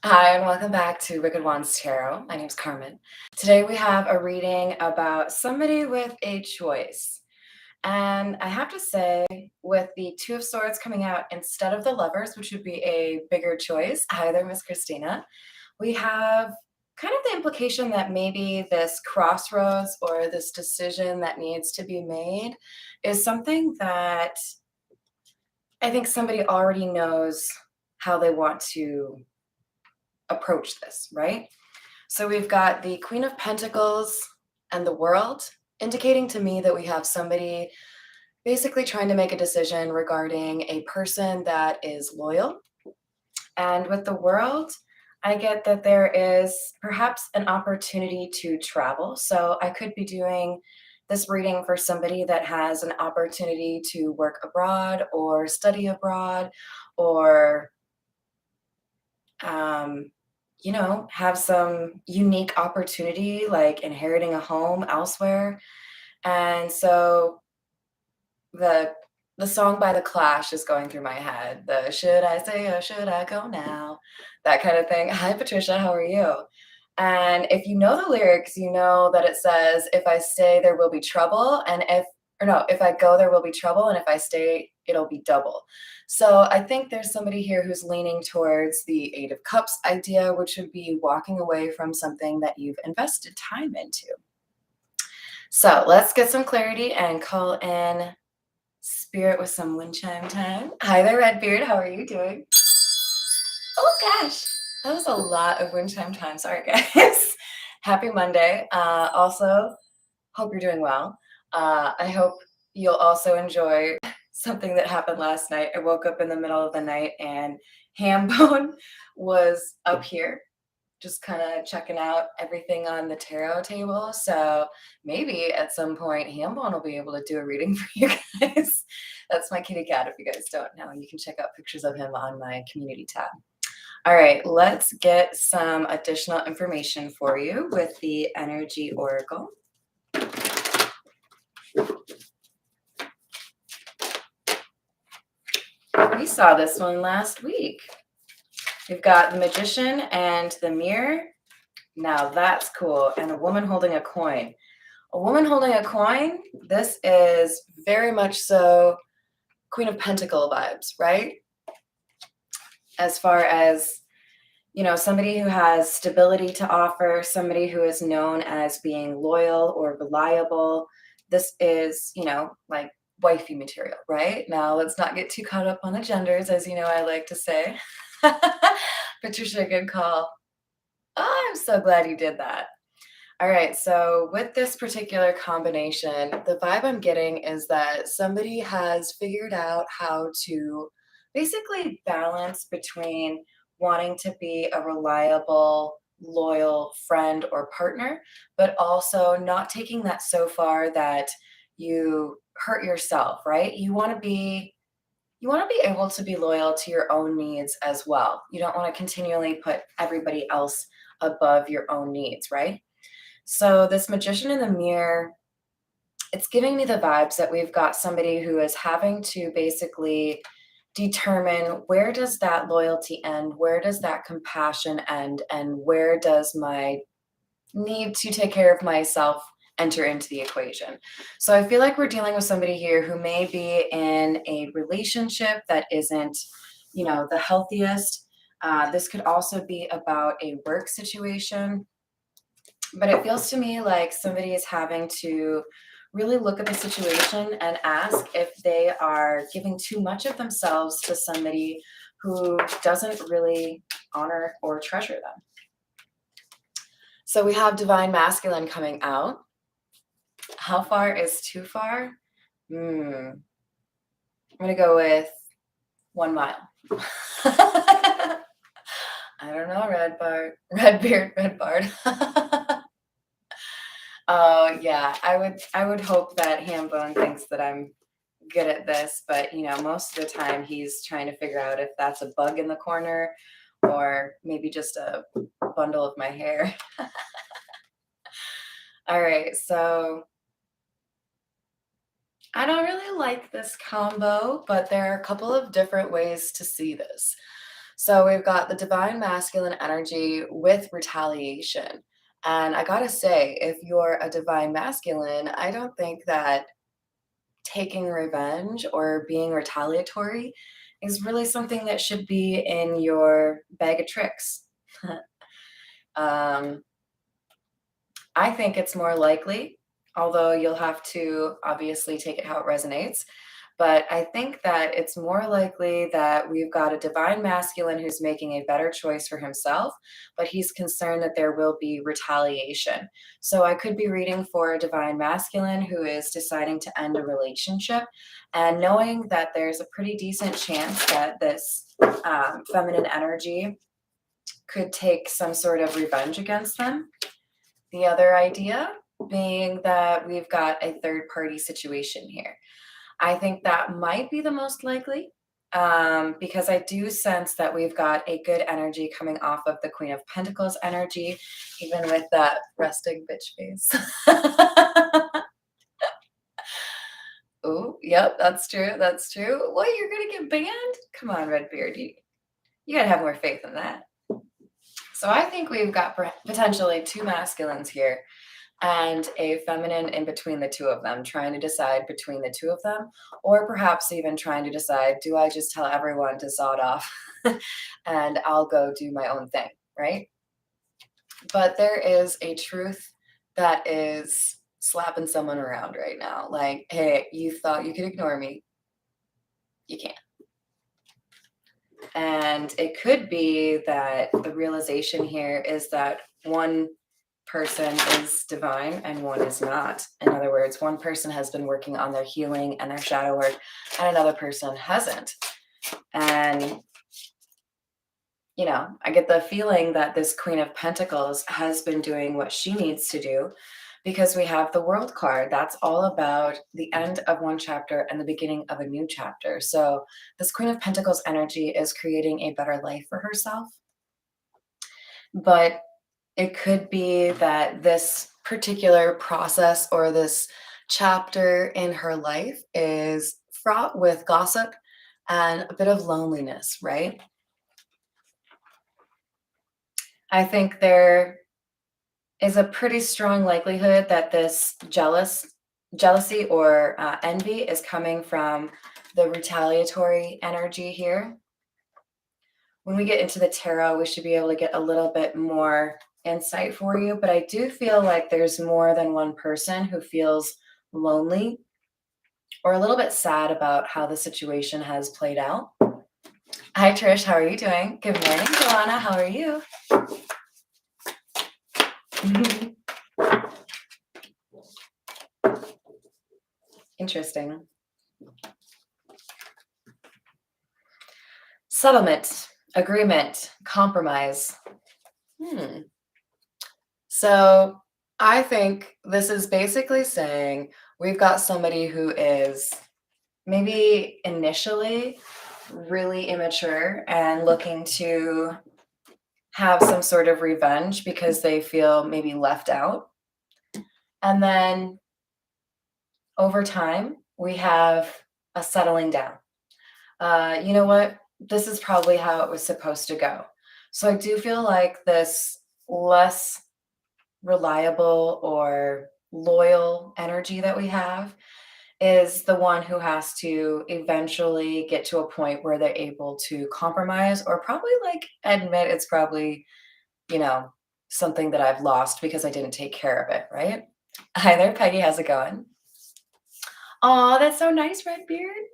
Hi, and welcome back to Wicked Wands Tarot. My name's Carmen. Today we have a reading about somebody with a choice. And I have to say, with the Two of Swords coming out instead of the Lovers, which would be a bigger choice, hi there, Miss Christina, we have kind of the implication that maybe this crossroads or this decision that needs to be made is something that I think somebody already knows how they want to approach this, right? So we've got the Queen of Pentacles and the World, indicating to me that we have somebody basically trying to make a decision regarding a person that is loyal. And with the World, I get that there is perhaps an opportunity to travel. So I could be doing this reading for somebody that has an opportunity to work abroad or study abroad or um, have some unique opportunity like inheriting a home elsewhere. And so the the song by The Clash is going through my head. The should I stay or should I go now? That kind of thing. Hi Patricia, how are you? And if you know the lyrics, you know that it says, if I stay, there will be trouble. And if I go, there will be trouble. And if I stay, it'll be double. So I think there's somebody here who's leaning towards the Eight of Cups idea, which would be walking away from something that you've invested time into. So let's get some clarity and call in Spirit with some wind chime time. Hi there, Redbeard. How are you doing? Oh gosh, that was a lot of wind chime time. Sorry, guys. Happy Monday. Also, hope you're doing well. I hope you'll also enjoy something that happened last night. I woke up in the middle of the night and Hambone was up here, just kind of checking out everything on the tarot table. So maybe at some point, Hambone will be able to do a reading for you guys. That's my kitty cat. If you guys don't know, you can check out pictures of him on my community tab. All right, let's get some additional information for you with the Energy Oracle. We saw this one last week. We've got the Magician and the Mirror. Now that's cool. And a woman holding a coin. A woman holding a coin, this is very much so Queen of Pentacle vibes, right? As far as, somebody who has stability to offer, somebody who is known as being loyal or reliable. This is, like wifey material, right? Now, let's not get too caught up on the genders, as you know, I like to say. Patricia, good call. Oh, I'm so glad you did that. All right, so with this particular combination, the vibe I'm getting is that somebody has figured out how to basically balance between wanting to be a reliable, loyal friend or partner, but also not taking that so far that you hurt yourself, right? You want to be able to be loyal to your own needs as well. You don't want to continually put everybody else above your own needs, right? So this Magician in the Mirror, it's giving me the vibes that we've got somebody who is having to basically determine, where does that loyalty end? Where does that compassion end? And where does my need to take care of myself enter into the equation? So I feel like we're dealing with somebody here who may be in a relationship that isn't, the healthiest. This could also be about a work situation, but it feels to me like somebody is having to really look at the situation and ask if they are giving too much of themselves to somebody who doesn't really honor or treasure them. So we have Divine Masculine coming out. How far is too far? I'm going to go with 1 mile. I don't know, Redbeard, Redbard. Oh yeah, I would hope that Hambone thinks that I'm good at this, but most of the time he's trying to figure out if that's a bug in the corner or maybe just a bundle of my hair. All right, so I don't really like this combo, but there are a couple of different ways to see this. So we've got the divine masculine energy with retaliation. And I gotta say, if you're a divine masculine, I don't think that taking revenge or being retaliatory is really something that should be in your bag of tricks. um, I think it's more likely, although you'll have to obviously take it how it resonates. But I think that it's more likely that we've got a divine masculine who's making a better choice for himself, but he's concerned that there will be retaliation. So I could be reading for a divine masculine who is deciding to end a relationship and knowing that there's a pretty decent chance that this feminine energy could take some sort of revenge against them. The other idea being that we've got a third party situation here. I think that might be the most likely, because I do sense that we've got a good energy coming off of the Queen of Pentacles energy, even with that resting bitch face. Oh, yep, that's true. That's true. What, you're gonna get banned? Come on, Redbeard. You gotta have more faith in that. So I think we've got potentially two masculines here and a feminine in between the two of them, trying to decide between the two of them, or perhaps even trying to decide, do I just tell everyone to sod off and I'll go do my own thing, right? But there is a truth that is slapping someone around right now. Like, hey, you thought you could ignore me. You can't. And it could be that the realization here is that one person is divine and one is not. In other words, one person has been working on their healing and their shadow work, and another person hasn't. And, I get the feeling that this Queen of Pentacles has been doing what she needs to do because we have the World card. That's all about the end of one chapter and the beginning of a new chapter. So, this Queen of Pentacles energy is creating a better life for herself. But it could be that this particular process or this chapter in her life is fraught with gossip and a bit of loneliness, right? I think there is a pretty strong likelihood that this jealousy or envy is coming from the retaliatory energy here. When we get into the tarot, we should be able to get a little bit more insight for you, but I do feel like there's more than one person who feels lonely or a little bit sad about how the situation has played out. Hi, Trish. How are you doing? Good morning, Joanna. How are you? Interesting. Settlement, agreement, compromise. So I think this is basically saying we've got somebody who is maybe initially really immature and looking to have some sort of revenge because they feel maybe left out. And then over time, we have a settling down. You know what? This is probably how it was supposed to go. So I do feel like this less reliable or loyal energy that we have is the one who has to eventually get to a point where they're able to compromise or probably like admit it's probably, something that I've lost because I didn't take care of it, right? Hi there, Peggy. How's it going? Oh, that's so nice, Redbeard.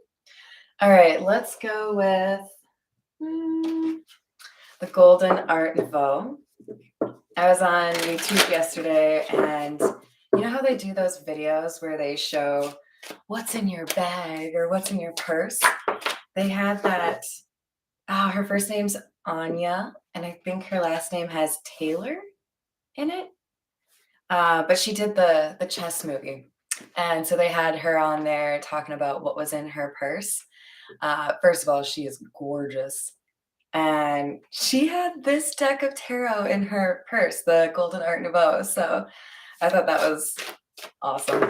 All right, let's go with the Golden Art Nouveau. I was on YouTube yesterday, and you know how they do those videos where they show what's in your bag or what's in your purse? They had that. Oh, her first name's Anya, and I think her last name has Taylor in it. But she did the chess movie. And so they had her on there talking about what was in her purse. First of all, she is gorgeous. And she had this deck of tarot in her purse, the Golden Art Nouveau. So I thought that was awesome.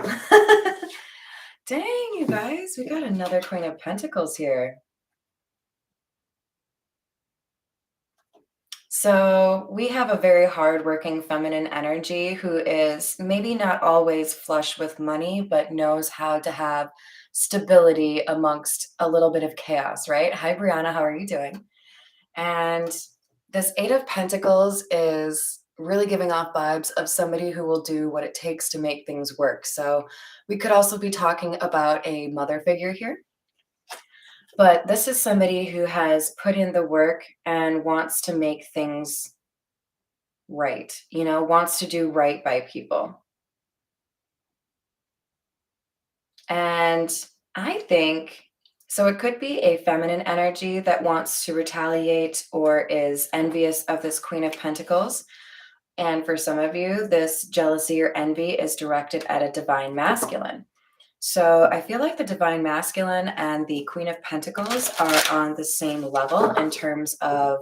Dang, you guys, we got another Queen of Pentacles here. So we have a very hardworking feminine energy who is maybe not always flush with money, but knows how to have stability amongst a little bit of chaos, right? Hi, Brianna, how are you doing? And this Eight of Pentacles is really giving off vibes of somebody who will do what it takes to make things work. So we could also be talking about a mother figure here. But this is somebody who has put in the work and wants to make things right, wants to do right by people. And I think so it could be a feminine energy that wants to retaliate or is envious of this Queen of Pentacles. And for some of you, this jealousy or envy is directed at a divine masculine. So I feel like the divine masculine and the Queen of Pentacles are on the same level in terms of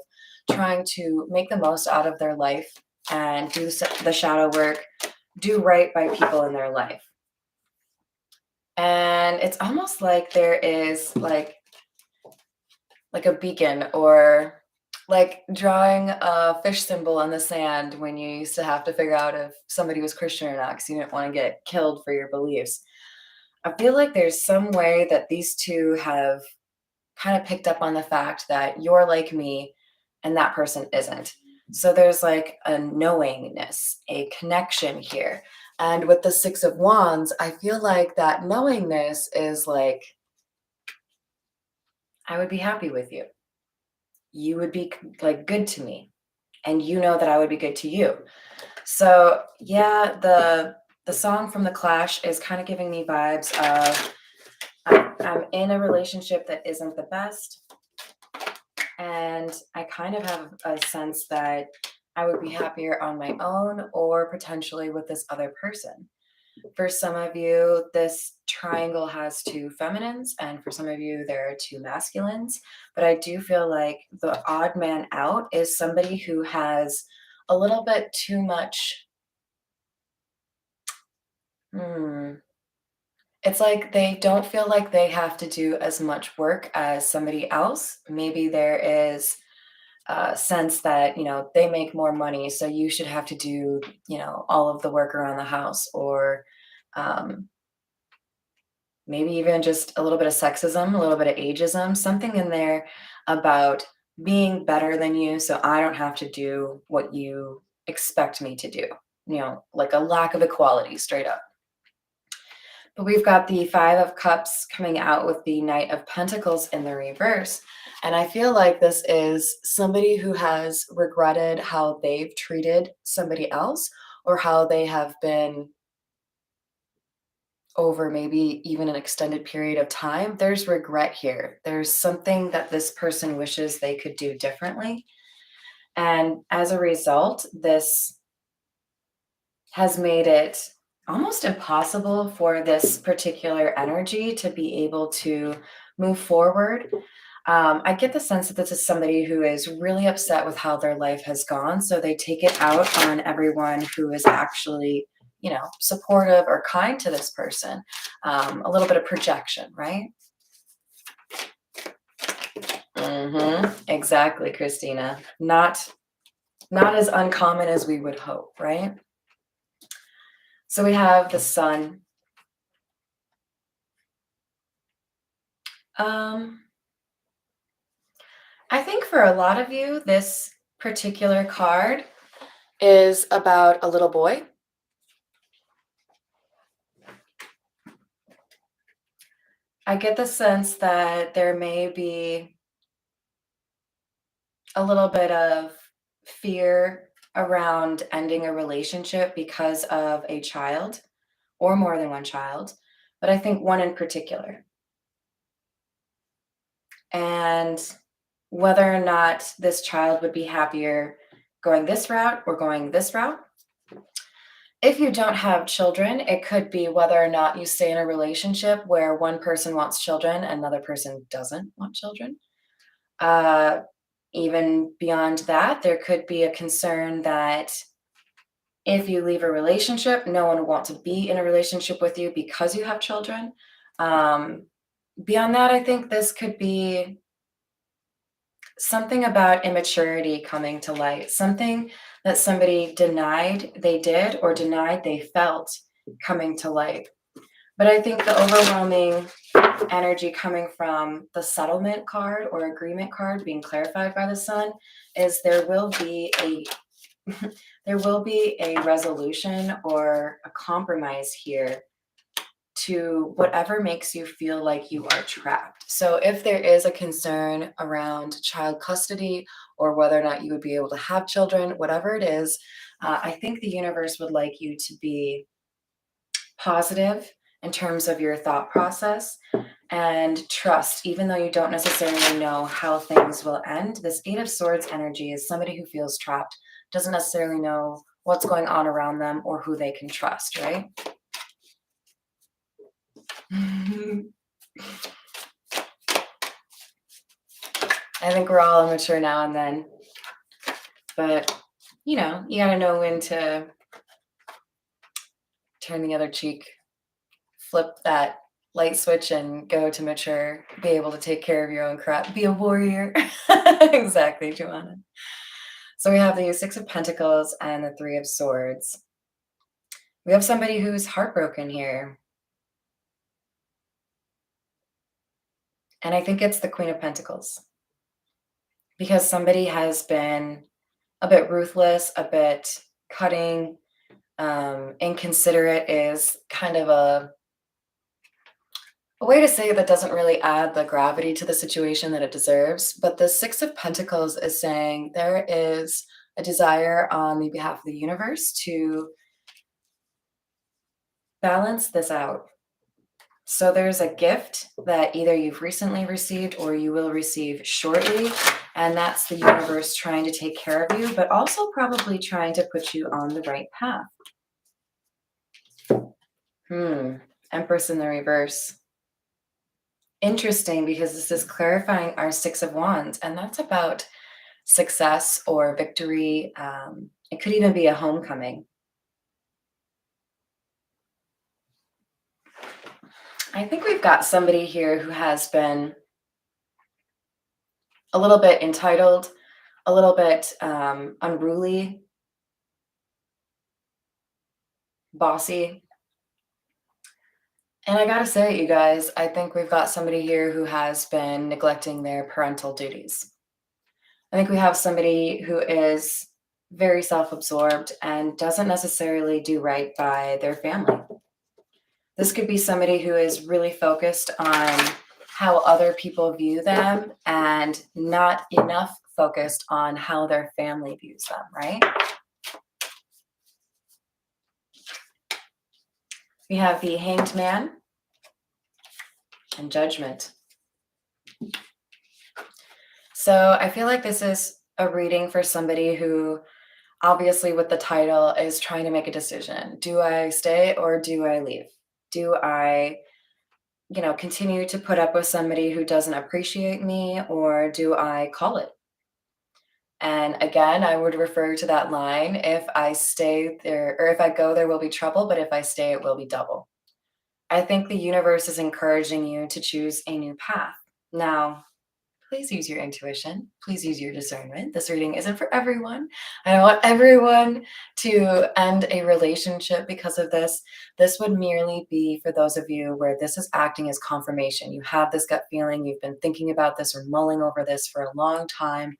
trying to make the most out of their life and do the shadow work, do right by people in their life. And it's almost like there is like a beacon, or like drawing a fish symbol on the sand when you used to have to figure out if somebody was Christian or not because you didn't want to get killed for your beliefs. I feel like there's some way that these two have kind of picked up on the fact that you're like me and that person isn't. So there's like a knowingness, a connection here. And with the Six of Wands, I feel like that knowingness is like, I would be happy with you. You would be like good to me. And you know that I would be good to you. So yeah, the song from The Clash is kind of giving me vibes of I'm in a relationship that isn't the best. And I kind of have a sense that I would be happier on my own or potentially with this other person. For some of you, this triangle has two feminines, and for some of you, there are two masculines. But I do feel like the odd man out is somebody who has a little bit too much. It's like they don't feel like they have to do as much work as somebody else. Maybe there is a sense that, they make more money, so you should have to do, all of the work around the house, or um, maybe even just a little bit of sexism, a little bit of ageism, something in there about being better than you, so I don't have to do what you expect me to do, like a lack of equality straight up. But we've got the Five of Cups coming out with the Knight of Pentacles in the reverse. And I feel like this is somebody who has regretted how they've treated somebody else, or how they have been over maybe even an extended period of time. There's regret here. There's something that this person wishes they could do differently. And as a result, this has made it almost impossible for this particular energy to be able to move forward. I get the sense that this is somebody who is really upset with how their life has gone. So they take it out on everyone who is actually, supportive or kind to this person. A little bit of projection, right? Exactly, Christina. Not as uncommon as we would hope, right? So we have the Sun. I think for a lot of you, this particular card is about a little boy. I get the sense that there may be a little bit of fear around ending a relationship because of a child, or more than one child, but I think one in particular. And whether or not this child would be happier going this route or going this route. If you don't have children, it could be whether or not you stay in a relationship where one person wants children and another person doesn't want children. Even beyond that, there could be a concern that if you leave a relationship, no one will want to be in a relationship with you because you have children. Beyond that, I think this could be Something about immaturity coming to light, something that somebody denied they did or denied they felt coming to light. But I think the overwhelming energy coming from the settlement card or agreement card being clarified by the sun is there will be a there will be a resolution or a compromise here to whatever makes you feel like you are trapped. So if there is a concern around child custody or whether or not you would be able to have children, whatever it is, I think the universe would like you to be positive in terms of your thought process and trust, even though you don't necessarily know how things will end. This Eight of Swords energy is somebody who feels trapped, doesn't necessarily know what's going on around them or who they can trust, right? I think we're all immature now and then, but you know, you gotta know when to turn the other cheek, flip that light switch and go to mature, be able to take care of your own crap, be a warrior. Exactly, Joanna. So we have the Six of Pentacles and the Three of Swords. We have somebody who's heartbroken here. And I think it's the Queen of Pentacles. Because somebody has been a bit ruthless, a bit cutting, inconsiderate is kind of a way to say it that doesn't really add the gravity to the situation that it deserves. But the Six of Pentacles is saying there is a desire on the behalf of the universe to balance this out. So there's a gift that either you've recently received or you will receive shortly, and that's the universe trying to take care of you, but also probably trying to put you on the right path. Empress in the reverse. Interesting, because this is clarifying our Six of Wands, and that's about success or victory. It could even be a homecoming. I think we've got somebody here who has been a little bit entitled, a little bit unruly, bossy. And I gotta say, you guys, I think we've got somebody here who has been neglecting their parental duties. I think we have somebody who is very self-absorbed and doesn't necessarily do right by their family. This could be somebody who is really focused on how other people view them and not enough focused on how their family views them, right? We have the Hanged Man and Judgment. So I feel like this is a reading for somebody who, obviously with the title, is trying to make a decision. Do I stay or do I leave? Do I, continue to put up with somebody who doesn't appreciate me, or do I call it? And again, I would refer to that line, if I stay there, or if I go, there will be trouble, but if I stay, it will be double. I think the universe is encouraging you to choose a new path. Now, please use your intuition. Please use your discernment. This reading isn't for everyone. I don't want everyone to end a relationship because of this. This would merely be for those of you where this is acting as confirmation. You have this gut feeling, you've been thinking about this or mulling over this for a long time,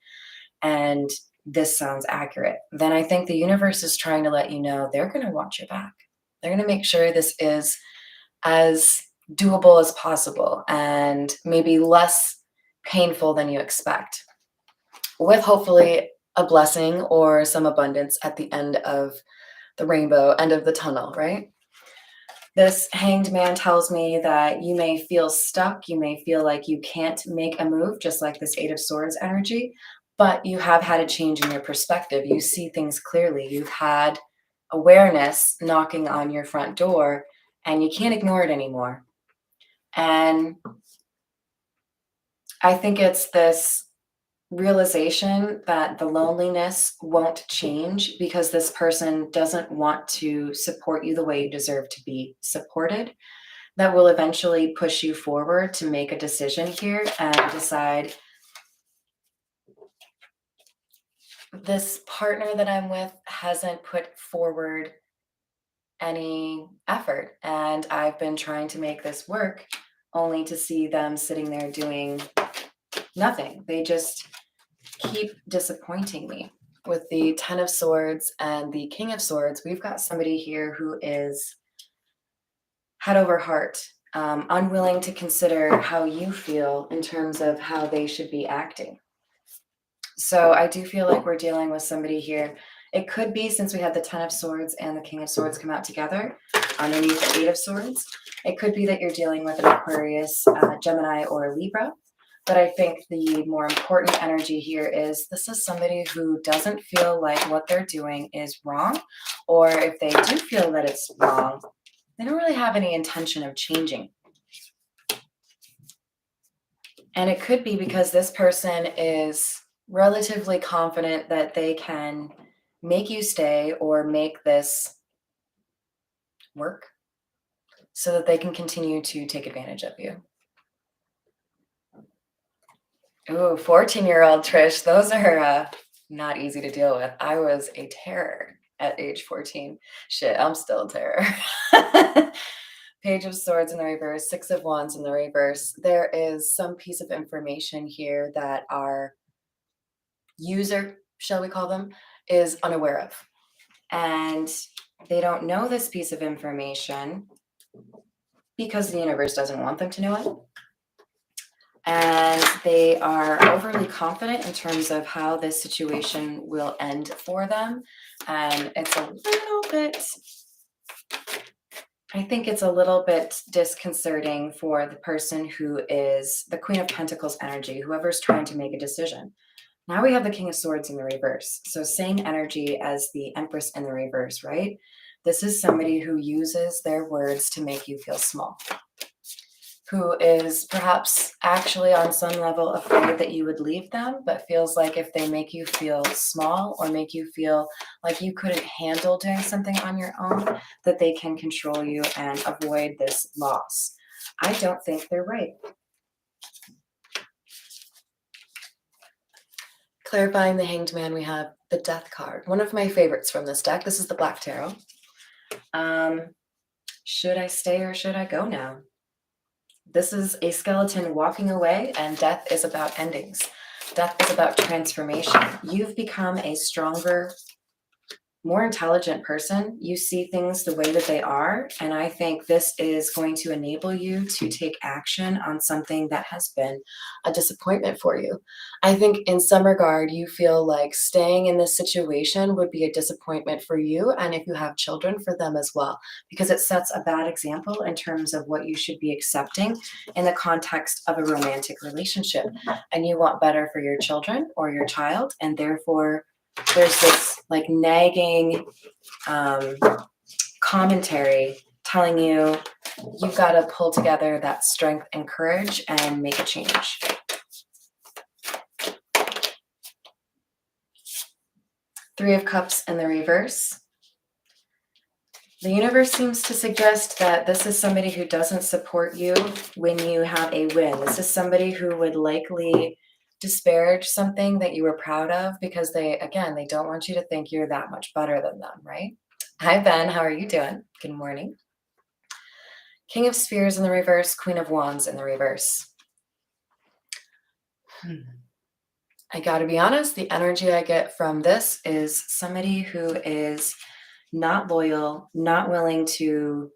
and this sounds accurate. Then I think the universe is trying to let you know they're going to watch your back. They're going to make sure this is as doable as possible and maybe less painful than you expect, with hopefully a blessing or some abundance at the end of the rainbow, end of the tunnel, right? This Hanged Man tells me that you may feel stuck, you may feel like you can't make a move, just like this Eight of Swords energy, but you have had a change in your perspective. You see things clearly. You've had awareness knocking on your front door, and you can't ignore it anymore. And I think it's this realization that the loneliness won't change because this person doesn't want to support you the way you deserve to be supported, that will eventually push you forward to make a decision here and decide, this partner that I'm with hasn't put forward any effort, and I've been trying to make this work only to see them sitting there doing nothing. They just keep disappointing me. With the Ten of Swords and the King of Swords, we've got somebody here who is head over heart, unwilling to consider how you feel in terms of how they should be acting. So I do feel like we're dealing with somebody here. It could be, since we had the Ten of Swords and the King of Swords come out together underneath the Eight of Swords, it could be that you're dealing with an Aquarius, Gemini, or Libra. But I think the more important energy here is this is somebody who doesn't feel like what they're doing is wrong, or if they do feel that it's wrong, they don't really have any intention of changing. And it could be because this person is relatively confident that they can make you stay or make this work so that they can continue to take advantage of you. Ooh, 14-year-old Trish, those are not easy to deal with. I was a terror at age 14. Shit, I'm still a terror. Page of Swords in the reverse, Six of Wands in the reverse. There is some piece of information here that our user, shall we call them, is unaware of. And they don't know this piece of information because the universe doesn't want them to know it. And they are overly confident in terms of how this situation will end for them. And it's a little bit, I think it's a little bit disconcerting for the person who is the Queen of Pentacles energy, whoever's trying to make a decision. Now we have the King of Swords in the reverse. So same energy as the Empress in the reverse, right? This is somebody who uses their words to make you feel small, who is perhaps actually on some level afraid that you would leave them, but feels like if they make you feel small or make you feel like you couldn't handle doing something on your own, that they can control you and avoid this loss. I don't think they're right. Clarifying the Hanged Man, we have the Death card. One of my favorites from this deck. This is the Black Tarot. Should I stay or should I go now? This is a skeleton walking away, and death is about endings. Death is about transformation. You've become a stronger, more intelligent person. You see things the way that they are, and I think this is going to enable you to take action on something that has been a disappointment for you. I think in some regard, you feel like staying in this situation would be a disappointment for you, and if you have children, for them as well, because it sets a bad example in terms of what you should be accepting in the context of a romantic relationship, and you want better for your children or your child, and therefore there's this like nagging commentary telling you you've got to pull together that strength and courage and make a change. Three of Cups in the reverse. The universe seems to suggest that this is somebody who doesn't support you when you have a win. This is somebody who would likely disparage something that you were proud of because they don't want you to think you're that much better than them, right? Hi, Ben. How are you doing? Good morning. King of Spears in the reverse, Queen of Wands in the reverse. I got to be honest, the energy I get from this is somebody who is not loyal, not willing to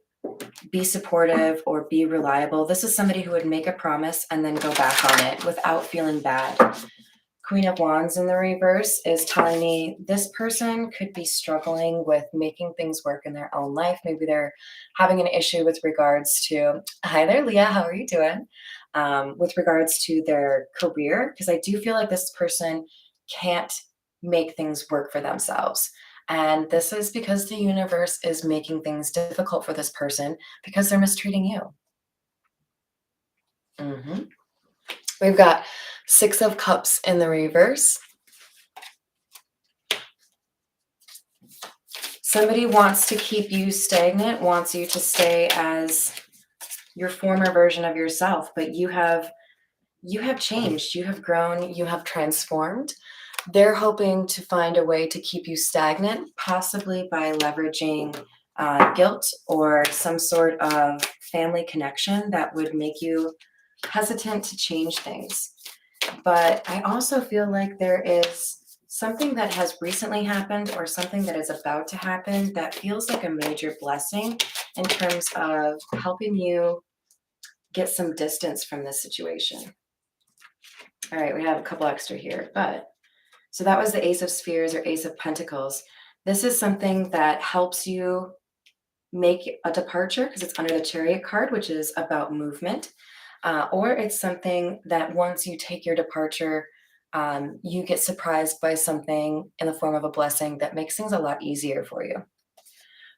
be supportive or be reliable. This is somebody who would make a promise and then go back on it without feeling bad. Queen of Wands in the reverse is telling me this person could be struggling with making things work in their own life. Maybe they're having an issue with regards to, hi there, Leah, how are you doing? With regards to their career, because I do feel like this person can't make things work for themselves. And this is because the universe is making things difficult for this person because they're mistreating you. We've got Six of Cups in the reverse. Somebody wants to keep you stagnant, wants you to stay as your former version of yourself, but you have changed, you have grown, you have transformed. They're hoping to find a way to keep you stagnant, possibly by leveraging guilt or some sort of family connection that would make you hesitant to change things. But I also feel like there is something that has recently happened or something that is about to happen that feels like a major blessing in terms of helping you get some distance from this situation. All right, we have a couple extra here, but so that was the Ace of Spheres or Ace of Pentacles. This is something that helps you make a departure because it's under the Chariot card, which is about movement. Or it's something that once you take your departure, you get surprised by something in the form of a blessing that makes things a lot easier for you.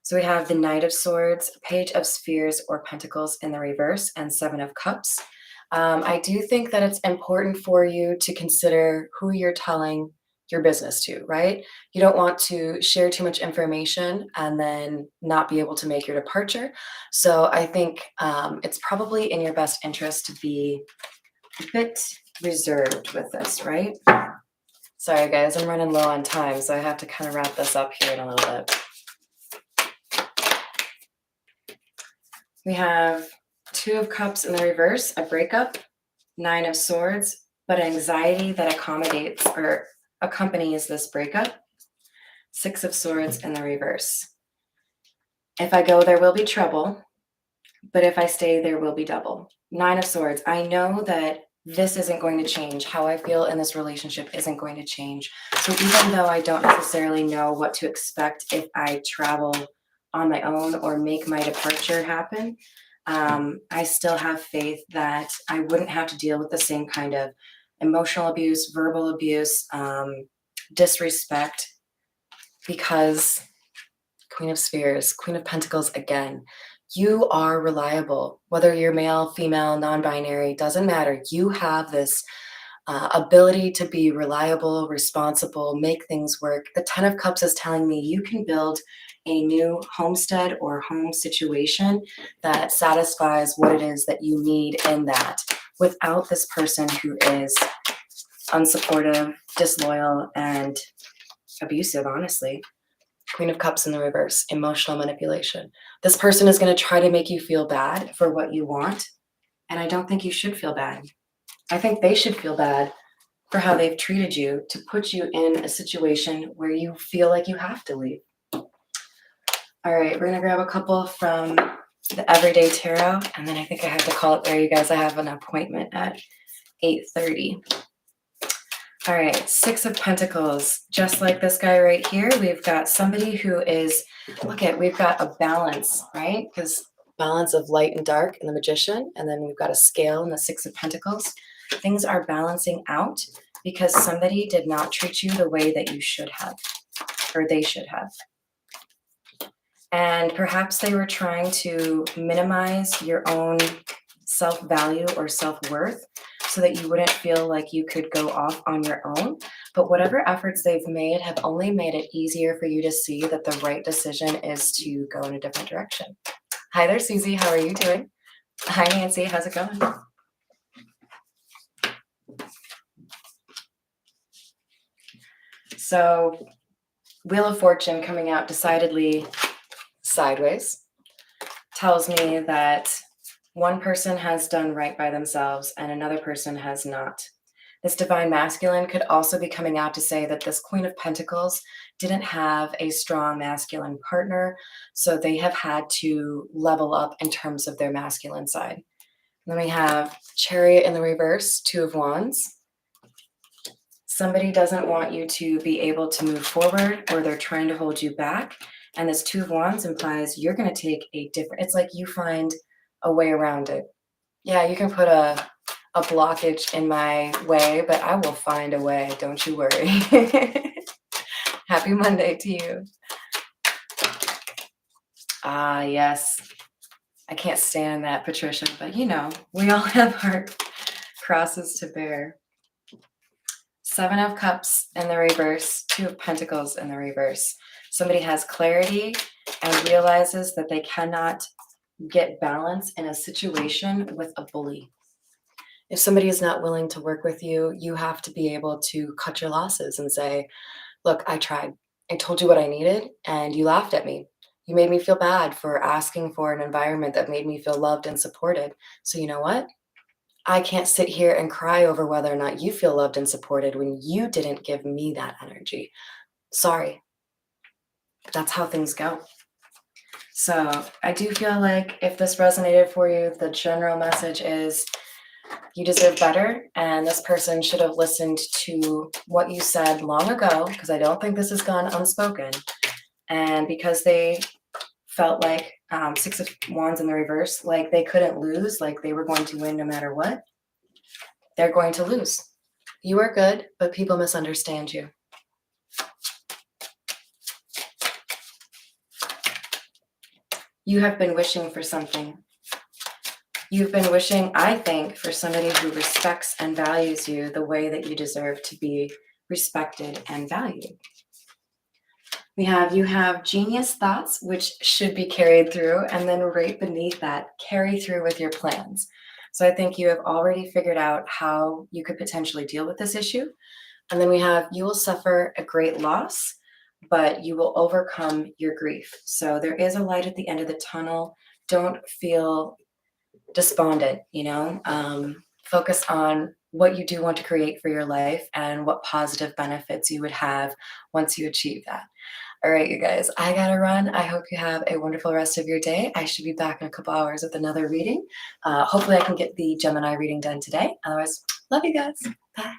So we have the Knight of Swords, Page of Spheres or Pentacles in the reverse, and Seven of Cups. I do think that it's important for you to consider who you're telling your business to, right? You don't want to share too much information and then not be able to make your departure. So I think it's probably in your best interest to be a bit reserved with this, right? Sorry, guys, I'm running low on time, so I have to kind of wrap this up here in a little bit. We have Two of Cups in the reverse, a breakup, Nine of Swords, but anxiety that accommodates or accompanies this breakup, Six of Swords in the reverse. If I go, there will be trouble, but if I stay, there will be double. Nine of Swords, I know that this isn't going to change. How I feel in this relationship isn't going to change. So even though I don't necessarily know what to expect if I travel on my own or make my departure happen, I still have faith that I wouldn't have to deal with the same kind of emotional abuse, verbal abuse, disrespect, because Queen of Spheres, Queen of Pentacles again, you are reliable. Whether you're male, female, non-binary, doesn't matter. You have this ability to be reliable, responsible, make things work. The Ten of Cups is telling me you can build a new homestead or home situation that satisfies what it is that you need in that without this person who is unsupportive, disloyal, and abusive, honestly. Queen of Cups in the reverse, emotional manipulation. This person is going to try to make you feel bad for what you want, and I don't think you should feel bad. I think they should feel bad for how they've treated you to put you in a situation where you feel like you have to leave. All right, we're going to grab a couple from the Everyday Tarot, and then I think I have to call it there, you guys. I have an appointment at 8:30. All right, Six of Pentacles. Just like this guy right here, we've got somebody who is, we've got a balance, right? Because balance of light and dark in the Magician, and then we've got a scale in the Six of Pentacles. Things are balancing out because somebody did not treat you the way that you should have, or they should have. And perhaps they were trying to minimize your own self-value or self-worth so that you wouldn't feel like you could go off on your own. But whatever efforts they've made have only made it easier for you to see that the right decision is to go in a different direction. Hi there, Susie. How are you doing? Hi, Nancy. How's it going? So, Wheel of Fortune coming out decidedly sideways tells me that one person has done right by themselves and another person has not. This divine masculine could also be coming out to say that this Queen of Pentacles didn't have a strong masculine partner, so they have had to level up in terms of their masculine side. Then we have Chariot in the reverse, Two of Wands. Somebody doesn't want you to be able to move forward, or they're trying to hold you back. And this Two of Wands implies you're going to take a different, it's like you find a way around it. Yeah, you can put a blockage in my way, but I will find a way. Don't you worry. Happy Monday to you. Ah, yes. I can't stand that, Patricia, but you know, we all have our crosses to bear. Seven of Cups in the reverse, Two of Pentacles in the reverse. Somebody has clarity and realizes that they cannot get balance in a situation with a bully. If somebody is not willing to work with you, you have to be able to cut your losses and say, look, I tried. I told you what I needed, and you laughed at me. You made me feel bad for asking for an environment that made me feel loved and supported. So, you know what? I can't sit here and cry over whether or not you feel loved and supported when you didn't give me that energy. Sorry, but that's how things go. So, I do feel like if this resonated for you, the general message is you deserve better, and this person should have listened to what you said long ago, because I don't think this has gone unspoken. And because they felt like Six of Wands in the reverse, like they couldn't lose, like they were going to win no matter what, they're going to lose. You are good, but people misunderstand you. You have been wishing for something. You've been wishing, I think, for somebody who respects and values you the way that you deserve to be respected and valued. You have genius thoughts, which should be carried through, and then right beneath that, carry through with your plans. So I think you have already figured out how you could potentially deal with this issue. And then we have, you will suffer a great loss, but you will overcome your grief. So there is a light at the end of the tunnel. Don't feel despondent, focus on what you do want to create for your life and what positive benefits you would have once you achieve that. All right, you guys, I gotta run. I hope you have a wonderful rest of your day. I should be back in a couple hours with another reading. Hopefully I can get the Gemini reading done today. Otherwise, love you guys. Bye.